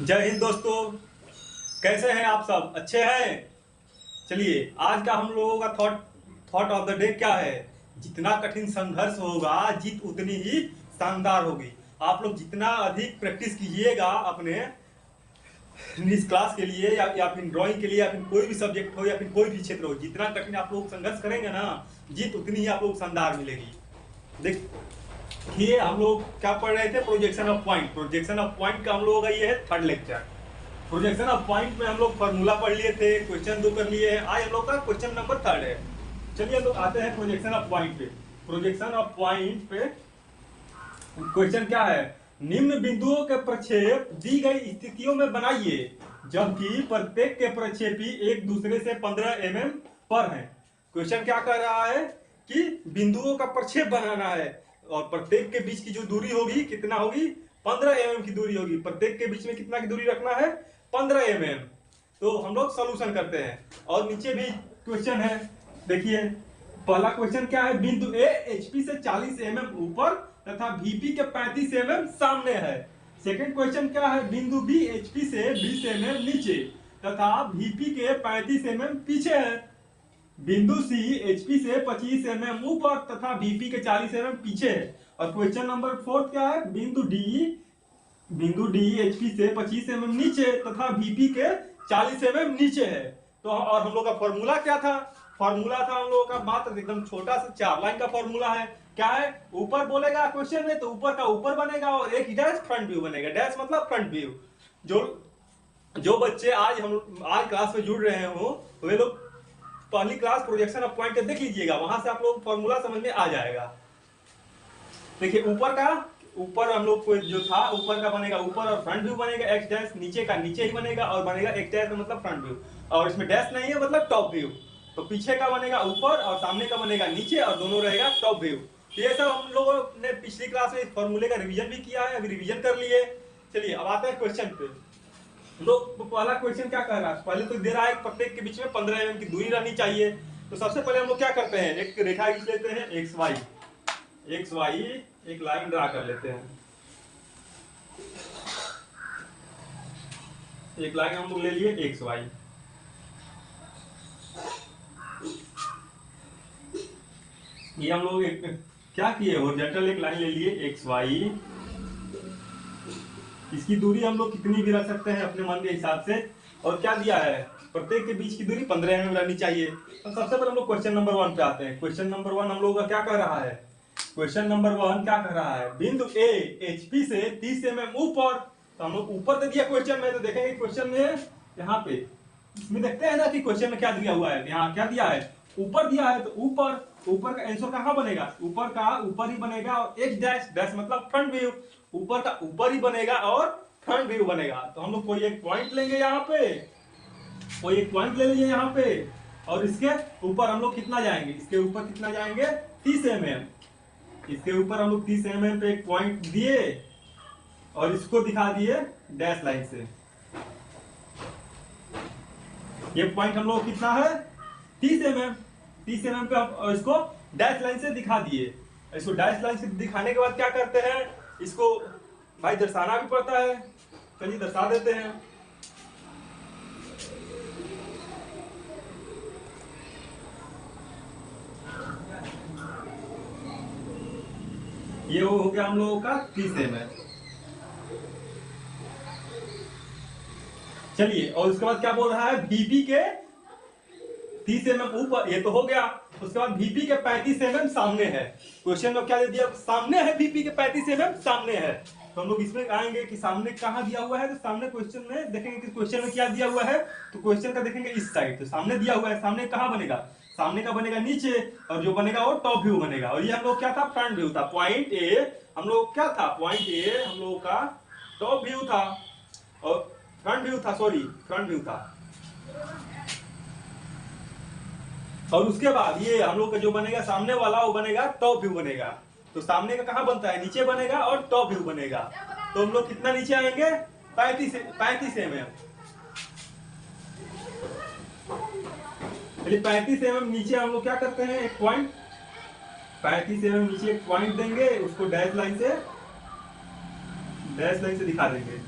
जय हिंद दोस्तों। कैसे हैं आप सब? अच्छे हैं? चलिए, आज का हम लोगों का thought thought of the day क्या है? जितना कठिन संघर्ष होगा, जीत उतनी ही शानदार होगी। आप लोग जितना अधिक प्रैक्टिस कीजिएगा अपने इस क्लास के लिए या फिर ड्राइंग के लिए या फिर कोई भी सब्जेक्ट हो या फिर कोई भी क्षेत्र हो, जितना कठिन आप लोग संघर्ष करेंगे ना, जीत उतनी ही आप लोग शानदार मिलेगी। देखिए, हम लोग क्या पढ़ रहे थे? Projection of point. Projection of point का हम लोगों का ये है third lecture. Projection of point में हम लोग फॉर्मूला पढ़ लिए थे, क्वेश्चन 2 कर लिए हैं। आज हम लोग का क्वेश्चन नंबर 3 है। चलिए हम लोग आते हैं प्रोजेक्शन ऑफ पॉइंट पे। प्रोजेक्शन ऑफ पॉइंट पे क्वेश्चन क्या है? निम्न बिंदुओं के प्रक्षेप दी गई स्थितियों में बनाइए जबकि प्रत्येक के प्रक्षेपी एक दूसरे से 15 mm पर हैं। क्वेश्चन क्या कर रहा है कि बिंदुओं का प्रक्षेप बनाना है और प्रत्येक के बीच की जो दूरी होगी कितना होगी? 15 mm की दूरी होगी। प्रत्येक के बीच में कितना की दूरी रखना है? 15 mm। तो हम लोग सोल्यूशन करते हैं और नीचे भी क्वेश्चन है। देखिए, पहला क्वेश्चन क्या है? बिंदु ए एचपी से 40 mm ऊपर तथा वीपी के 35 mm सामने है। सेकंड क्वेश्चन क्या है? बिंदु बी एचपी से 20 mm नीचे तथा वीपी के 35 mm पीछे है। बिंदु सी एचपी से 25 mm ऊपर तथा वीपी के 40 mm पीछे है। और क्वेश्चन नंबर 4 क्या है? बिंदु डी एचपी से 25 mm नीचे तथा वीपी के 40 mm नीचे है। तो और हम लोग का फॉर्मूला क्या था? फॉर्मूला था हम लोगों का मात्र एकदम छोटा सा 4 लाइन का फॉर्मूला है। क्या है? ऊपर बोलेगा क्वेश्चन में तो ऊपर का ऊपर बनेगा और एक डैश फ्रंट व्यू बनेगा। डैश मतलब फ्रंट व्यू। जो जो बच्चे आज क्लास में जुड़ रहे हो वे लोग पहली क्लास प्रोजेक्शन ऑफ पॉइंट देख लीजिएगा, वहां से आप लोग फॉर्मूला समझ में आ जाएगा। देखिए, ऊपर हम लोग को जो था ऊपर का बनेगा ऊपर और फ्रंट व्यू बनेगा। एक्स डैश नीचे का नीचे ही बनेगा और बनेगा एक्स डैश मतलब फ्रंट व्यू, और इसमें डैश नहीं है मतलब टॉप व्यू। तो पीछे का बनेगा ऊपर और सामने का बनेगा नीचे और दोनों रहेगा टॉप व्यू। ये सब हम लोगों ने पिछली क्लास में फॉर्मूले का रिवीजन भी किया है, अभी रिवीजन कर लिए। चलिए अब आते हैं क्वेश्चन पे। तो पहला क्वेश्चन क्या कह रहा है? पहले तो दे रहा है प्रत्येक के बीच में 15 mm की दूरी रहनी चाहिए। तो सबसे पहले हम लोग क्या करते हैं? एक रेखा खींच लेते हैं, एक्स वाई एक लाइन ड्रा कर लेते हैं। एक लाइन हम लोग ले लिए एक्स वाई। ये हम लोग क्या किए? हॉरिजॉन्टल एक लाइन ले लिए एक्स वाई। इसकी दूरी हम लोग कितनी भी रख सकते हैं अपने मन के हिसाब से। और क्या दिया है? प्रत्येक के बीच की दूरी 15 mm रहनी चाहिए। तो सबसे पहले हम लोग क्वेश्चन नंबर 1 पे आते हैं। क्वेश्चन नंबर 1 हम लोग का क्या कर रहा है? क्वेश्चन नंबर 1 क्या कर रहा है? बिंदु ए एचपी से 30 mm ऊपर। तो हम लोग ऊपर दे दिया क्वेश्चन में, तो देखेंगे क्वेश्चन में यहाँ पे इसमें देखते हैं ना कि क्वेश्चन में क्या दिया हुआ है। यहाँ क्या दिया है? ऊपर दिया है। तो ऊपर का आंसर कहाँ बनेगा? ऊपर का ऊपर ही बनेगा और एक डैश डैश मतलब फ्रंट व्यू। ऊपर का ऊपर ही बनेगा और फ्रंट व्यू बनेगा। तो हम लोग कोई एक पॉइंट लेंगे यहाँ पे, कोई एक पॉइंट ले लीजिए यहाँ पे, और इसके ऊपर हम लोग कितना जाएंगे? इसके ऊपर कितना जाएंगे? 30 mm। इसके ऊपर हम लोग 30 mm पे एक पॉइंट दिए और इसको दिखा दिए डैश लाइन से। ये पॉइंट हम लोग कितना है? 30 mm। 30 mm पे हम इसको डैश लाइन से दिखा दिए। इसको डैश लाइन से दिखाने के बाद क्या करते हैं? इसको भाई दर्शाना भी पड़ता है। चलिए दर्शा देते हैं। ये वो हो गया हम लोगों का 30 mm। चलिए, और उसके बाद क्या बोल रहा है? वीपी के 30 mm ऊपर, ये तो हो गया। उसके बाद वीपी के 35 mm सामने है। क्वेश्चन में क्या दे दिया? सामने है, वीपी के 35 mm सामने है। तो हम लोग इसमें आएंगे कि सामने कहाँ दिया हुआ है। तो सामने क्वेश्चन में देखेंगे कि क्वेश्चन में क्या दिया हुआ है। तो क्वेश्चन का देखेंगे इस साइड। तो सामने दिया हुआ है, सामने कहाँ बनेगा? सामने का बनेगा नीचे और जो बनेगा वो टॉप व्यू बनेगा। और ये हम लोग क्या था? फ्रंट व्यू था। पॉइंट ए हम लोग क्या था? पॉइंट ए हम लोग का टॉप व्यू था और फ्रंट व्यू था, सॉरी फ्रंट व्यू था। और उसके बाद ये हम लोग का जो बनेगा सामने वाला वो बनेगा टॉप व्यू बनेगा। तो सामने का कहाँ बनता है? नीचे बनेगा और टॉप व्यू बनेगा। तो हम लोग कितना नीचे आएंगे? 35 mm। 35 mm नीचे हम लोग क्या करते हैं? एक पॉइंट 35 mm नीचे एक पॉइंट देंगे, उसको डैश लाइन से दिखा देंगे।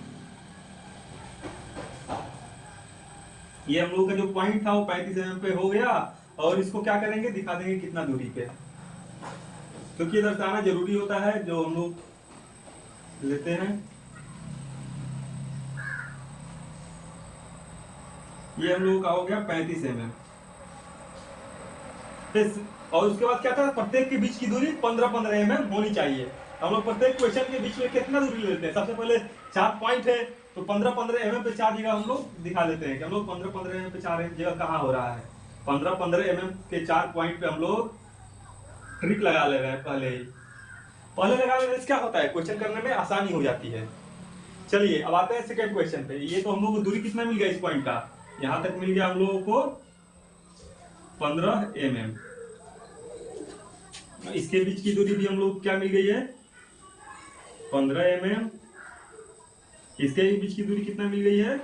ये हम लोग का जो पॉइंट था वो 35 mm पे हो गया, और इसको क्या करेंगे, दिखा देंगे कितना दूरी पे, क्योंकि ये दर्शाना जरूरी होता है जो हम लोग लेते हैं। ये हम लोग का हो गया 35 mm। और उसके बाद क्या था, प्रत्येक के बीच की दूरी 15-15 mm होनी चाहिए। हम लोग प्रत्येक क्वेश्चन के बीच में कितना दूरी लेते हैं, सबसे पहले 4 पॉइंट है तो 15-15 mm पे 4 जगह हम लोग दिखा देते हैं कि हम लोग 15-15 mm पे 4 जगह कहाँ हो रहा है। 15-15 mm के 4 पॉइंट पे हम लोग ट्रिक लगा ले रहे हैं पहले लगा लेने से क्या होता है, क्वेश्चन करने में आसानी हो जाती है। चलिए अब आते हैं सेकंड क्वेश्चन पे। ये तो हम लोग को दूरी कितना मिल गया इस पॉइंट का, यहां तक मिल गया हम लोगों को 15 mm। इसके बीच की दूरी भी हम लोग क्या मिल गई है, 15 mm। इसके बीच की दूरी कितना मिल गई है,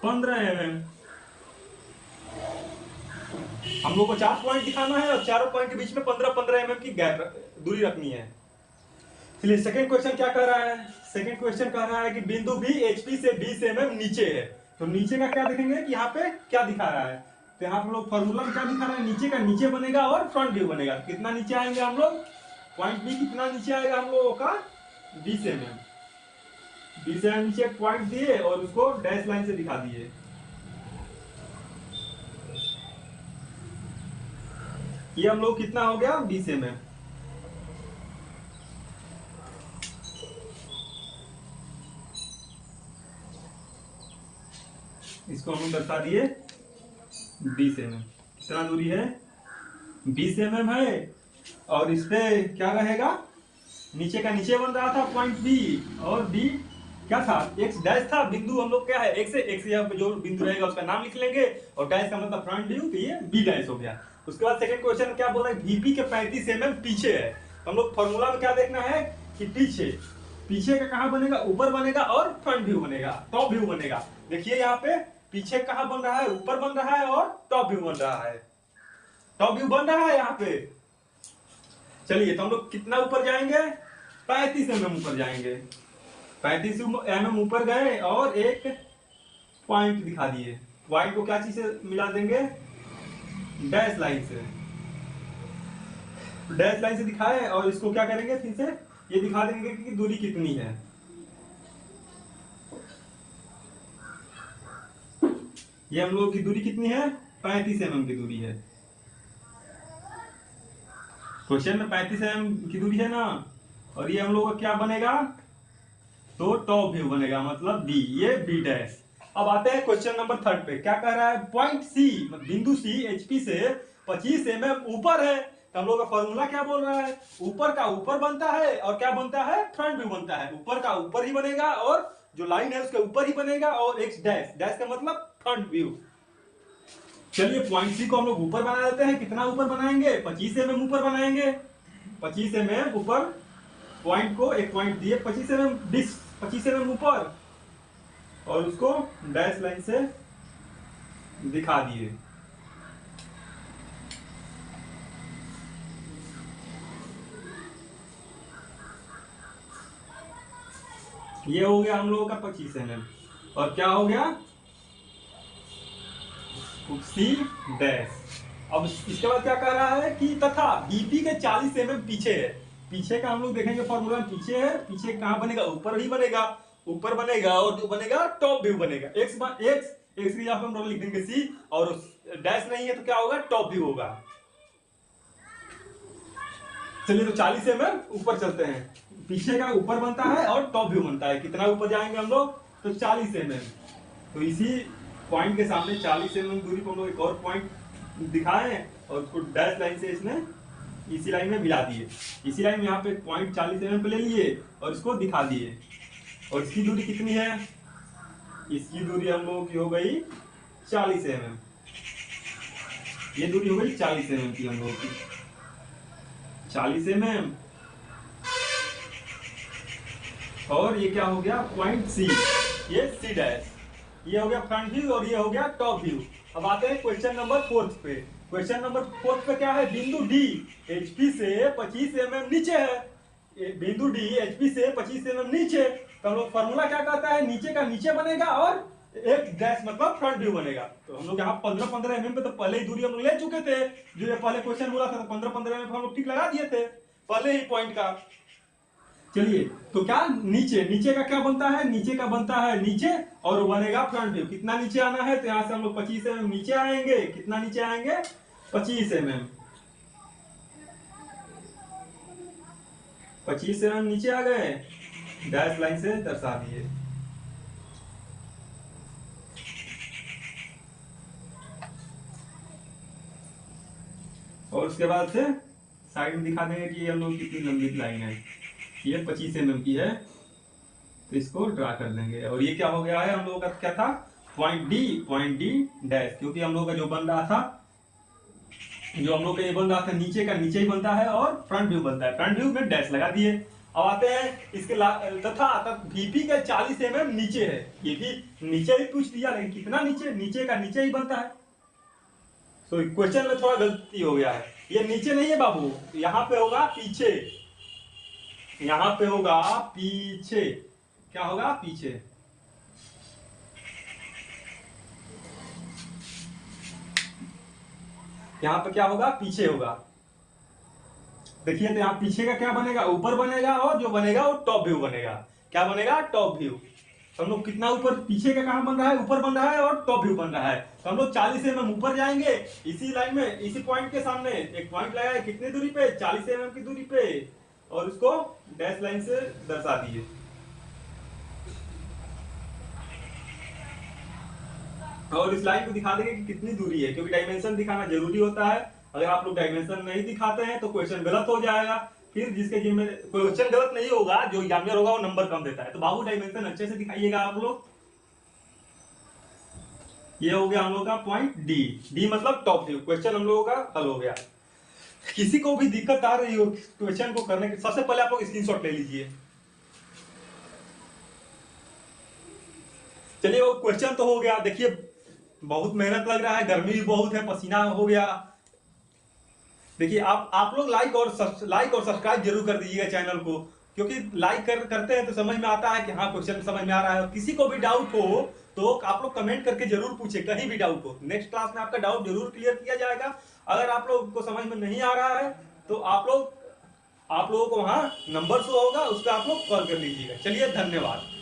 15 mm। हम लोग को 4 पॉइंट दिखाना है और चारों पॉइंट के बीच में 15-15 mm की गैप दूरी रखनी है। चलिए सेकंड क्वेश्चन क्या कह रहा है, सेकंड क्वेश्चन कह रहा है कि बिंदु भी एचपी से 20 mm नीचे है। तो नीचे का क्या देखेंगे कि यहाँ पे क्या दिखा रहा है, तो यहाँ पे हम लोग फॉर्मूला में क्या दिखा रहा है, नीचे का नीचे बनेगा और फ्रंट व्यू बनेगा। कितना नीचे आएंगे हम लोग, पॉइंट बी कितना नीचे आएगा हम लोगों का 20 mm। 20 mm नीचे एक पॉइंट दिए और उसको डैश लाइन से दिखा दिए। ये हम लोग कितना हो गया 20 mm। इसको हम दर्शा दिए 20 mm। कितना दूरी है 20 mm है, और इस पे क्या रहेगा, नीचे का नीचे बन रहा था पॉइंट बी, और बी क्या था, एक्स डैश था। बिंदु हम लोग क्या है, एक्स यहाँ पे जो बिंदु रहेगा उसका नाम लिख लेंगे, और डैश का मतलब फ्रंट व्यू, तो ये बी डैश हो गया। उसके बाद सेकंड क्वेश्चन क्या बोल रहा है, वीपी के 35 mm पीछे है। हम लोग फॉर्मूला में क्या देखना है कि पीछे का कहाँ बनेगा, ऊपर बनेगा और फ्रंट व्यू बनेगा, टॉप व्यू बनेगा। देखिए यहाँ पे पीछे कहाँ बन रहा है, ऊपर बन रहा है और टॉप व्यू बन रहा है, टॉप व्यू बन रहा है यहाँ पे। चलिए तो हम लोग कितना ऊपर जाएंगे, 35 mm ऊपर जाएंगे। 35 mm ऊपर गए और एक पॉइंट दिखा दिए। पॉइंट को क्या चीज से मिला देंगे, डैश लाइन से। डैश लाइन से दिखाए और इसको क्या करेंगे, फिर से ये दिखा देंगे कि दूरी कितनी है। ये हम लोग की दूरी कितनी है, 35 mm की दूरी है। क्वेश्चन में 35 mm की दूरी है ना, और ये हम लोग का क्या बनेगा, तो टॉप व्यू बनेगा, मतलब बी, ये बी डैश। अब आते हैं क्वेश्चन नंबर 3 पे। क्या कह रहा है, पॉइंट सी, बिंदु सी एचपी से 25 mm ऊपर है। तो हम लोग का फॉर्मूला क्या बोल रहा है, ऊपर का ऊपर बनता है और क्या बनता है, फ्रंट व्यू बनता है। ऊपर का ऊपर ही बनेगा और जो लाइन है उसके ऊपर ही बनेगा, और एक्स डैश, डैश का मतलब फ्रंट व्यू। चलिए पॉइंट सी को हम लोग ऊपर बना देते हैं। कितना ऊपर बनाएंगे, 25 mm ऊपर बनाएंगे। 25 mm ऊपर, पॉइंट को एक पॉइंट दिए 25 mm ऊपर, और उसको डैश लाइन से दिखा दिए। ये हो गया हम लोगों का 25 mm, और क्या हो गया, सी डैश। अब इसके बाद क्या कह रहा है कि तथा बीपी के 40 mm पीछे है। पीछे का हम लोग देखेंगे फॉर्मूला, पीछे है, पीछे कहाँ बनेगा, ऊपर ही बनेगा, ऊपर बनेगा और जो बनेगा टॉप व्यू बनेगा। एक्स एक्स की हम लोग लिख देंगे सी, और डैश नहीं है तो क्या होगा, टॉप व्यू होगा। चलिए तो 40 mm ऊपर चलते हैं। पीछे का ऊपर बनता है और टॉप व्यू बनता है। कितना ऊपर जाएंगे हम लोग, तो 40 mm। तो इसी पॉइंट के सामने 40 mm दूरी पर हम लोग एक और पॉइंट दिखाए और उसको डैश लाइन से इसने इसी लाइन में मिला दिए। इसी लाइन में यहाँ पे पॉइंट 40 mm पे ले लिए और इसको दिखा दिए। और इसकी दूरी कितनी है, इसकी दूरी हम लोगों की हो गई 40 mm। ये दूरी हो गई 40 mm की हम लोगों की, 40 mm। और ये क्या हो गया, पॉइंट सी, ये सी डैश। ये हो गया फ्रंट व्यू और ये हो गया टॉप व्यू। अब आते हैं क्वेश्चन नंबर 4 पे। क्वेश्चन नंबर 4 पे क्या है, बिंदु डी एचपी से 25 mm नीचे है। बिंदु डी एचपी से 25 mm नीचे, तो हम लोग फॉर्मूला क्या कहता है, नीचे का नीचे बनेगा और एक डैश मतलब फ्रंट व्यू बनेगा। तो हम लोग यहाँ 15-15 mm पे तो पहले ही दूरी हम लोग ले चुके थे, जो ये पहले क्वेश्चन बोला था, तो 15-15 mm हम लोग टिक लगा दिए थे पहले ही पॉइंट का। चलिए, तो क्या नीचे, नीचे का क्या बनता है, नीचे का बनता है नीचे और बनेगा फ्रंट व्यू। कितना नीचे आना है, तो यहाँ से हम लोग 25 mm नीचे आएंगे। कितना नीचे आएंगे, 25 mm। 25 mm नीचे आ गए, डैश लाइन से दर्शा दिए। और उसके बाद से साइड में दिखा देंगे कि हम लोग कितनी लंबी लाइन है। ये 25 mm की है, तो इसको ड्रा कर देंगे। और ये क्या हो गया है, हम लोगों का क्या था, पॉइंट डी डैश, क्योंकि हम लोग का जो बन रहा था, जो हम लोग का ये बन रहा था नीचे का नीचे ही बनता है और फ्रंट व्यू बनता है, फ्रंट व्यू में डैश लगा दिए। अब आते हैं इसके तथा वीपी का 40 mm नीचे है, ये भी नीचे ही पूछ दिया, लेकिन कितना नीचे, नीचे का नीचे ही बनता है। तो क्वेश्चन में थोड़ा गलती हो गया है, ये नीचे नहीं है बाबू, यहाँ पे होगा पीछे, यहाँ पे होगा पीछे। क्या होगा, पीछे। यहाँ पे क्या होगा, पीछे होगा। देखिए, तो यहाँ पीछे का क्या बनेगा, ऊपर बनेगा, और जो बनेगा वो टॉप व्यू बनेगा। क्या बनेगा, टॉप व्यू। तो हम लोग कितना ऊपर, पीछे का कहां बन रहा है, ऊपर बन रहा है और टॉप व्यू बन रहा है। तो हम लोग 40 mm ऊपर जाएंगे, इसी लाइन में, इसी पॉइंट के सामने एक पॉइंट लगाए, कितनी दूरी पे, 40 mm की दूरी पे, और उसको डैश लाइन से दर्शा दिए। और इस लाइन को दिखा देंगे कि कितनी दूरी है, क्योंकि डायमेंशन दिखाना जरूरी होता है। अगर आप लोग डायमेंशन नहीं दिखाते हैं तो क्वेश्चन गलत हो जाएगा। फिर जिसके जिम्मे क्वेश्चन गलत नहीं होगा, जो एग्जामिनर होगा वो नंबर कम देता है। तो बाबू डायमेंशन अच्छे से दिखाइएगा आप लोग। ये हो गया हम लोग का पॉइंट डी, डी मतलब टॉप व्यू। क्वेश्चन हम लोगों का हल हो गया। किसी को भी दिक्कत आ रही हो क्वेश्चन को करने की, सबसे पहले आप लोग स्क्रीनशॉट ले लीजिए। चलिए, वो क्वेश्चन तो हो गया। देखिए, बहुत मेहनत लग रहा है, गर्मी भी बहुत है, पसीना हो गया। देखिए, आप लोग लाइक और सब्सक्राइब जरूर कर दीजिएगा चैनल को, क्योंकि लाइक करते हैं तो समझ में आता है कि हाँ क्वेश्चन समझ में आ रहा है। किसी को भी डाउट हो तो आप लोग कमेंट करके जरूर पूछे, कहीं भी डाउट हो, नेक्स्ट क्लास में आपका डाउट जरूर क्लियर किया जाएगा। अगर आप लोग को समझ में नहीं आ रहा है तो आप लोगों को वहां नंबर शो होगा, उस पर आप लोग कॉल कर लीजिएगा। चलिए, धन्यवाद।